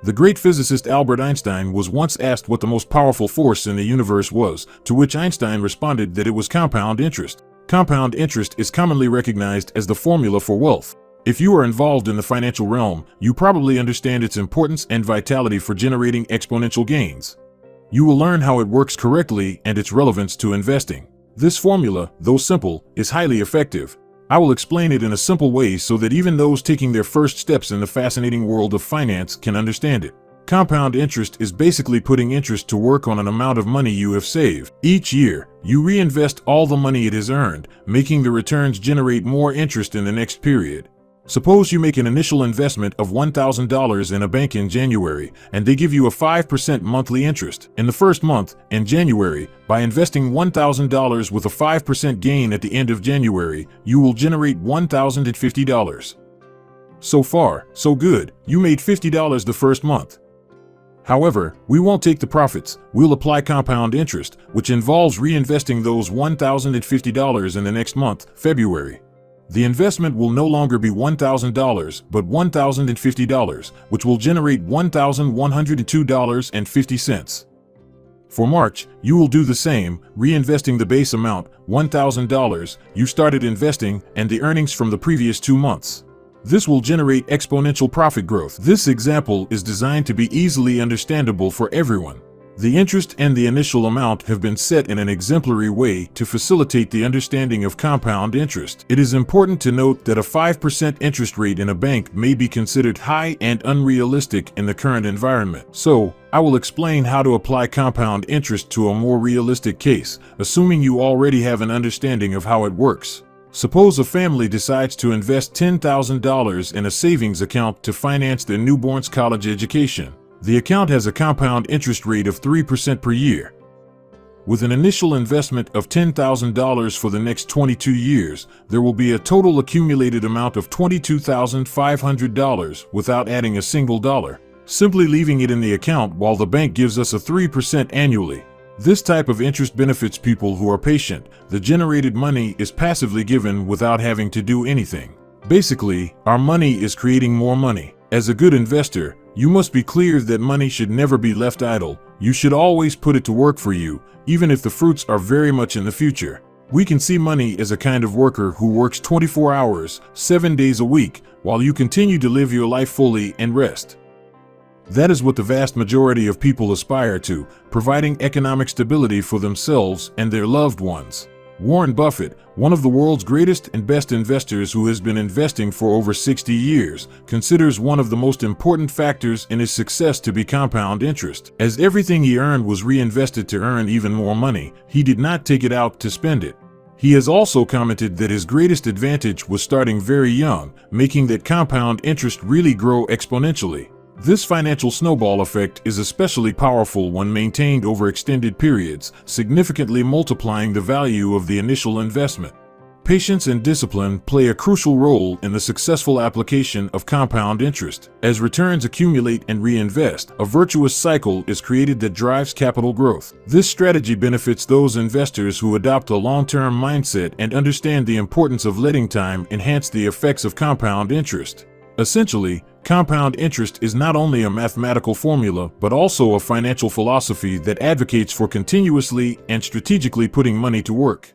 The great physicist Albert Einstein was once asked what the most powerful force in the universe was, to which Einstein responded that it was compound interest. Compound interest is commonly recognized as the formula for wealth. If you are involved in the financial realm, you probably understand its importance and vitality for generating exponential gains. You will learn how it works correctly and its relevance to investing. This formula, though simple, is highly effective. I will explain it in a simple way so that even those taking their first steps in the fascinating world of finance can understand it. Compound interest is basically putting interest to work on an amount of money you have saved. Each year, you reinvest all the money it has earned, making the returns generate more interest in the next period. Suppose you make an initial investment of $1,000 in a bank in January, and they give you a 5% monthly interest. In the first month, in January, by investing $1,000 with a 5% gain at the end of January, you will generate $1,050. So far, so good. You made $50 the first month. However, we won't take the profits. We'll apply compound interest, which involves reinvesting those $1,050 in the next month, February. The investment will no longer be $1,000, but $1,050, which will generate $1,102.50. For March, you will do the same, reinvesting the base amount, $1,000, you started investing, and the earnings from the previous 2 months. This will generate exponential profit growth. This example is designed to be easily understandable for everyone. The interest and the initial amount have been set in an exemplary way to facilitate the understanding of compound interest. It is important to note that a 5% interest rate in a bank may be considered high and unrealistic in the current environment. So, I will explain how to apply compound interest to a more realistic case, assuming you already have an understanding of how it works. Suppose a family decides to invest $10,000 in a savings account to finance their newborn's college education. The account has a compound interest rate of 3% per year. With an initial investment of $10,000 for the next 22 years, there will be a total accumulated amount of $22,500 without adding a single dollar, simply leaving it in the account while the bank gives us a 3% annually. This type of interest benefits people who are patient. The generated money is passively given without having to do anything. Basically, our money is creating more money. As a good investor, you must be clear that money should never be left idle. You should always put it to work for you, even if the fruits are very much in the future. We can see money as a kind of worker who works 24 hours, 7 days a week, while you continue to live your life fully and rest. That is what the vast majority of people aspire to, providing economic stability for themselves and their loved ones. Warren Buffett, one of the world's greatest and best investors who has been investing for over 60 years, considers one of the most important factors in his success to be compound interest. As everything he earned was reinvested to earn even more money, he did not take it out to spend it. He has also commented that his greatest advantage was starting very young, making that compound interest really grow exponentially. This financial snowball effect is especially powerful when maintained over extended periods, significantly multiplying the value of the initial investment. Patience and discipline play a crucial role in the successful application of compound interest. As returns accumulate and reinvest, a virtuous cycle is created that drives capital growth. This strategy benefits those investors who adopt a long-term mindset and understand the importance of letting time enhance the effects of compound interest. Essentially, compound interest is not only a mathematical formula, but also a financial philosophy that advocates for continuously and strategically putting money to work.